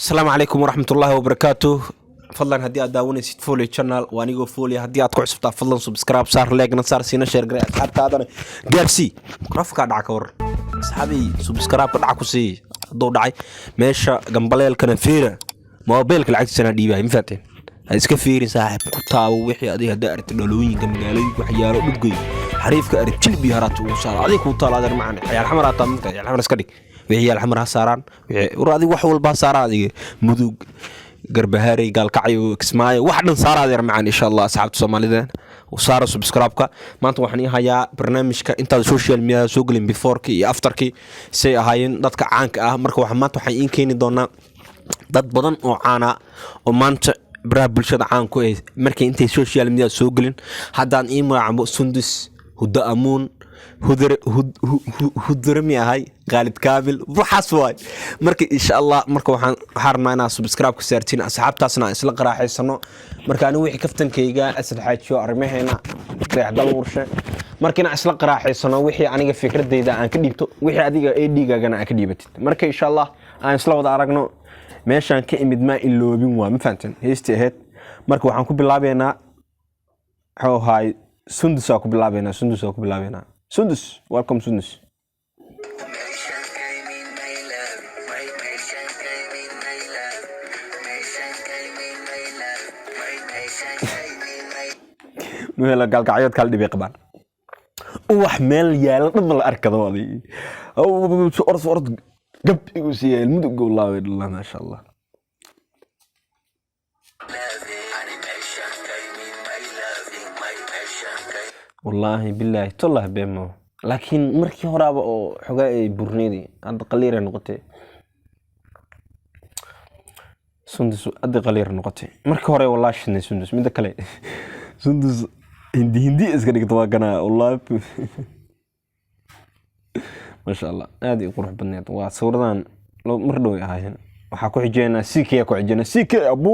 السلام عليكم ورحمة الله وبركاته. فضلا هدي أداونيسيد فولي channel وانيغو فولي هدي أدكو عصبتا فضلا سبسكرايب صار لايك نصار سينا شير قرأي أصحابتا هذا قارسي رافقا دعاك ور أصحابي سبسكرايب دعاكو سي دو دعاي ماشا قنباليل كنفيرة موبيلك العكس سنة ديبا مفاتين هايسكا فيري صاحب كتاو وحي أديها دائرة الدولوين قمقالي وحيالو بدقوي حريفك أريد جل بيهارات وصار أديك وطال هذا معنا حيال حمرات طامنك حيال حمر اسكدك وحيال حمر هساران ورادي وحول باساران مدوق قربهاري قال كعيو كسماي واحد صار هذا معنا إن شاء الله أصحاب الصوماليين وصاروا سبسكرايبك ما أنتوا وحني هيا برنامجك أنت السوشيال ميديا سوقلين بيفوركي أفتركي سي هاين ضدك عنك مركو حمات وحين كيني دونا dad badan oo caana oo maanta baraha bulshada caan ku ah markay intay social media soo galin hadaan ii magacaabo Sundus Huda Amun Hudrami ahay Khalid Kabil waxaas waay marka insha Allah marka waxaan harnaa inaa subscribe ku saartiin asxaabtaasna isla qaraaxaysano marka anigu wixii kaftankayga asal xaajiyo arrimaheena reexdal warshe marka inaan isla qaraaxaysano wixii aniga fikradeyda aan ka dhiibto wixii adiga AD-gaagana aan ka dhiibatid marka insha Allah aan isla wada aragno meeshaan ka imid ma iloobin waa ma fahanteen heestii ahayd marka waxaan ku bilaabeynaa xoohay Sundus ku bilaabeynaa Sundus welcome Sundus meel galgacyood kala dhibay qabaan wax meel yaala dhan la arkado wadii orod قبل يقول المدق والله ما شاء الله والله بالله تالله بيمو لكن مركي هرابا او حقاي برنيدي عند قليره نقطه سندس ادي قليره نقطه مركي هوري والله شني سندس ميد كلي سندس هندي اسكا دغتو واغنا والله ما شاء الله هذه قروح بنيت وصورتان لو مردو يهاين waxa ku xijeenaa CK ku xijeenaa CK abu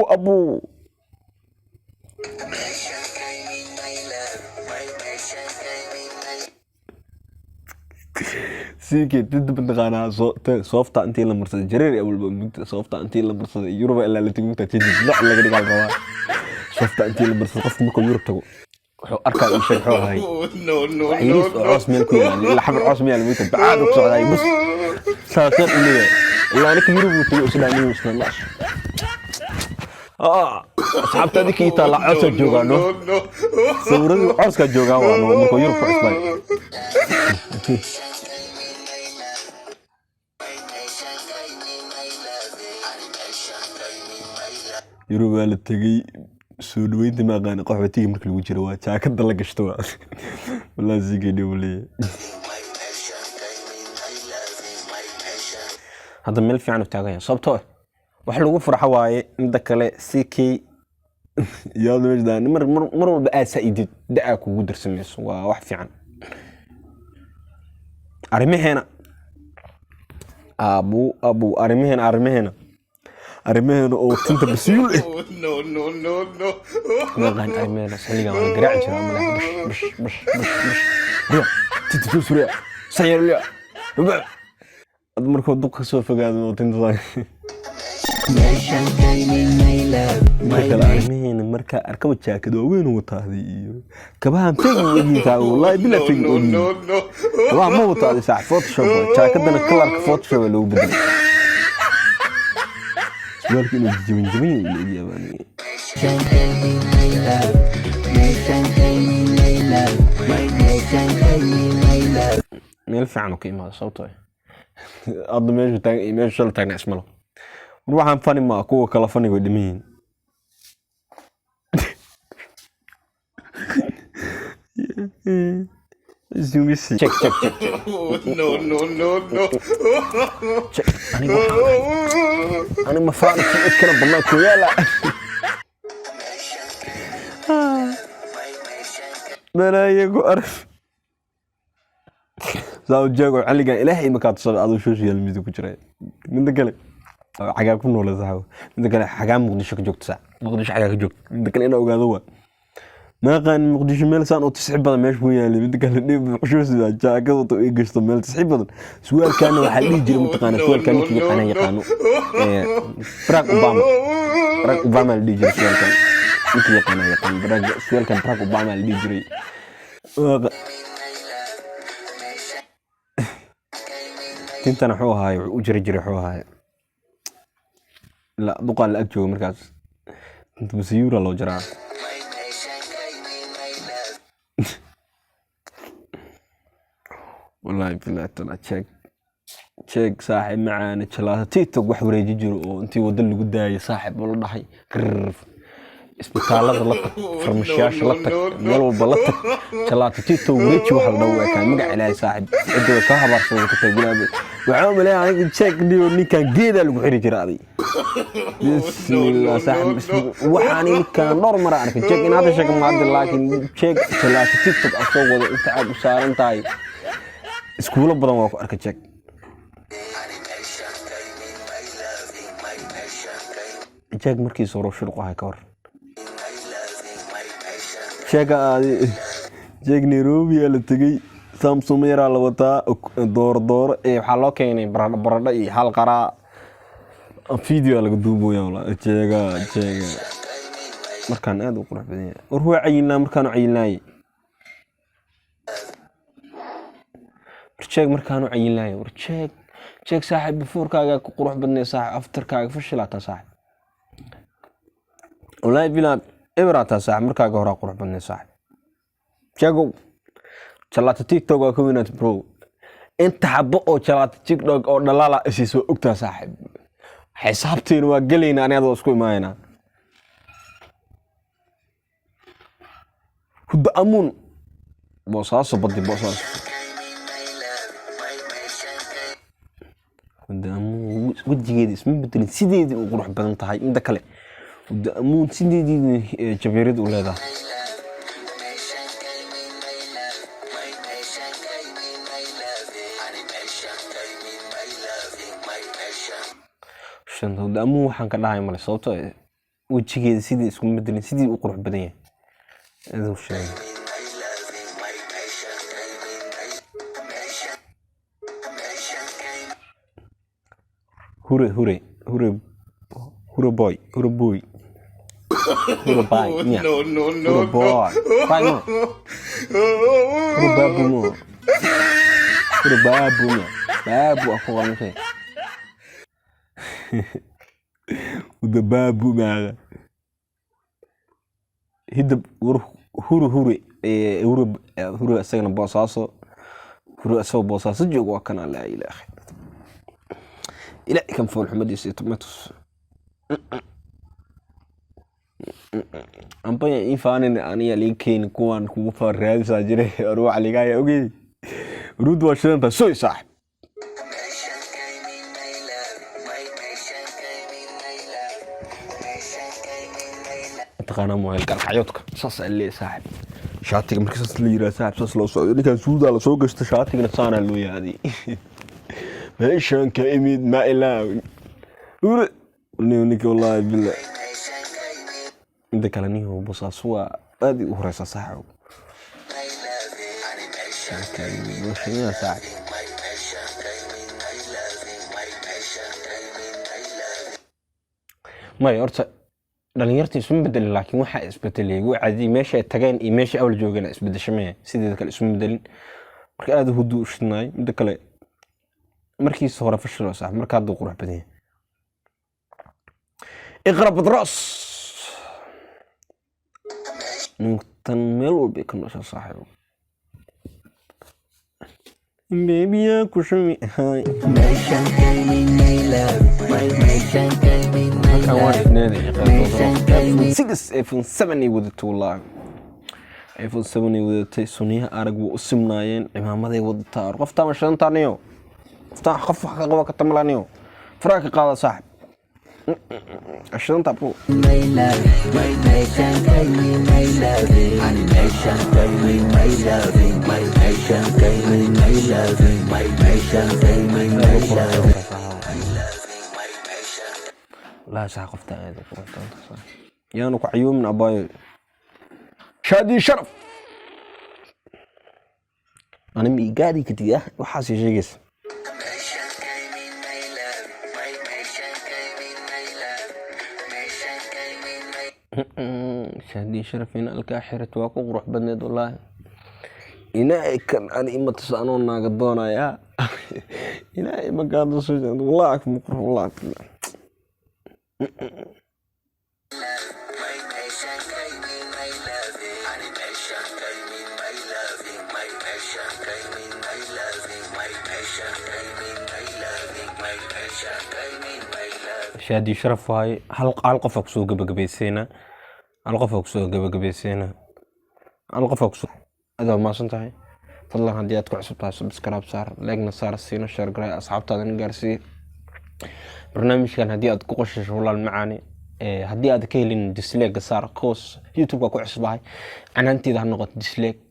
CK tadbadqana soofta intii la marsado jareer awalba muddo soofta intii la marsado Yurub ilaa la tago tadid wax laga dhigal rabaa soofta intii la marsado qof markuu Yurub tago wuxuu arkaa in shay xoo hay عيريس عاص ميل كويل لا حبر عاص ميل ميت بعد وصعداي بس ساكن ليه والله انك يربو تي اسداني وسنا الله اصحابتي ديكي طلع عاص جوغانو صوري عاص كا جوغان وانو markuu Yurub ku cusbay Yurub la tagay soo dhaweynta ma aqaan qaxwatiga markii lagu jiro waa jaakada la gashto wallahi zigeeyay waliye hada meel fiican u taagay sababtoo wax lagu farxo waaye inta kale CK yaad meeshaan mar walba aasaidid daa kugu darsamayso waa wax fiican arimaheena abu arimaheena oo tinta basiil no ما غان أيمن سحلي قام قرع جرا ملا بش يا تيجي سوريا سير لي أدمرك ودق سوف قاعد وتنتظر مين مركا أركب الشاكد وين وطاهدي كبها متجي وجهي تاع والله بلا تجي والله مو طاهدي ساعة فوتوشوب شاكدنا كلارك فوتوشوب لو بدل ولكن جميل اللي ياباني ميل فعنا كيما صوته أضم ميجو شل تاعنا اسمه نروح عن فاني ما كوه كلا فاني قدمين زوميسي check no check أنا ما فاهم كيف بالله كويلا ما يقول أعرف زاو جاكو علقة إلهي ما كانت تصل هذا سوشيال ميديا كجرا من ذكر حاجة كنا ولا زحوا من ذكر حاجة مقدش كجوك تسع مقدش حاجة كجوك من ذكر أنا وقاعد هو ما كان مقدش ميل سان وتسحب بدل ماش ويا اللي بدك اللي قشوش جاكد وقشط ميل تسحب بدل سؤال كان واحد يجري متقان سؤال كان يقانا يقانو براك اوباما اللي يجري سؤال كان يقان براك سؤال كان براك اوباما اللي يجري انت انا حوها وجري جري حوها لا بقى الاجو مركز انت بسيوره لو جرى والله بالله ترى تشيك صاحب معانا ثلاثة تيك توك wax wareeji jiro oo intii wada lagu daayay saaxib wala dhaxay isbitaalada la tag farmashiyaasha la tag meel walba la tag ثلاثة تيك توك wareeji waxa la dhaw ka magac ilaahay saaxib cidoo ka habarsan ka tagilaabe waxa uu leeyahay aniga check niyo ninkan geeda lagu xiri jiray bismillah saaxib waxaan ninkan dhor mara arkay check in hada sheeg ma hadda laakiin check ثلاثة تيك توك asoo wada inta aad u saaran tahay iskuulo badan waa ku arkay check check markii soo shirqo hay ka hor check Nairobi la tagay Samsung yara la wataa door waxa loo keenay baradho iyo hal qara video laga duubayo wala check markaan aad u qurux badan yahay ruux ayinaa markaan ayinay check markaan ayinay check saaxib beforkaaga ku qurux badnay saaxib afterkaaga fashilata saaxib والله بلاد إبرة ساعة مركا جورا قرب من ساعة شاقو شلات تيك توك وكوينات برو أنت حبقو شلات تيك توك أو دلالة أسيسو أكتا صاحب حسابتين وقلين أنا هذا أسكوي معنا هد أمون بوصاص بدي بوصاص هد أمون ودي جدي اسمه بدل سيدي وقروح بدن تهاي من ذكله ودأمون سيدي جبيرد ولاده شنو ودأمون waxaan ka dhahay male sababtoo wajigeeda sidii isku bedelin sidii u qurux badan yahay aad u sheegay hure boy Huro bai, nya. Huro boy. Bai mo. Huro babu mo. Huro babu nya. Babu aku orang sih. Udah babu malah. Hidup huru asagna bosaaso. Huru asaw bosaaso joogo waa kana la ilaahay. Ilaahay kan fool xumadiisa tomatos. أمبا يفانين أنا لينكين كوان كوفا ريال ساجري أروح على جاي أوكي رود واشنطن تسوي صح تقانا موهل كان حياتك صاص اللي صاحب شاتك مركز ليرة صاحب صاص لو صار كان سود على سوق استشاتك نفسنا اللوية هذه ماشان كإميد ما إلا ونيك والله بالله inta kale niyo bosaas waa aad u horeysa saaxo ما horta dhalinyartii isma bedelin laakiin waxa isbedelay wacdi meesha tageen iyo meesha awal joogana isbedeshamay sidoo kale isma bedelin marka aad u hudu shidnay inta kale markii hore fashil sax marka aad u qurux badan iqrab dras نقطن ملو بيكون صاحبه baby aku shumi hai iPhone 7 wadato wallahi iPhone 7 wadatay suniyaha arag wuu u simnaayeen cimaamaday wadataa qofta ma shantaaniyo qofta qof wax ka qaba ka tamlaaniyo faraaka qaada saaxib عشان تعبوا my love my passion gave me my love animation gave me my love my passion gave me my love my passion gave me my love my passion لا ساقفت هذا يا نك عيون من اباي شادي شرف أنا ميقادي كتير وحاسي شيء شادي شرف هنا الكاحرة واقو روح بنيد والله إناي كان أنا إما تسألون ناقضونا يا إناي ما قادر سجن والله أكبر والله شادي شرف هاي حلقة سوق بقبيسينا حلقة سوق بقبيسينا حلقة سوق هذا ما صنتهاي فالله هدي أتقع سبتها سبسكرايب صار لايك صار السينا شير قراي أصحاب تاذن قارسي برنامج كان هدي أتقع قشش والله المعاني هدي أتكيلين ديسليك صار قوس يوتيوب أكو عصباي أنا أنتي ذا نقط ديسليك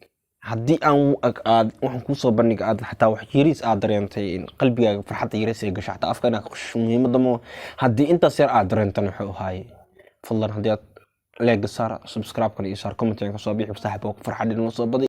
haddii aan waxaan ku soo bandhigay aad xataa wax yariis aad dareentay in qalbigaaga farxad yariis ay gasho xataa afkana muhiimada ma haddii intaas yar aad dareentan wuxuu ahaay fadlan haddii aad like saar subscribe kana iyo saar comment ka soo bixi saaxiibka farxad inoo soo badi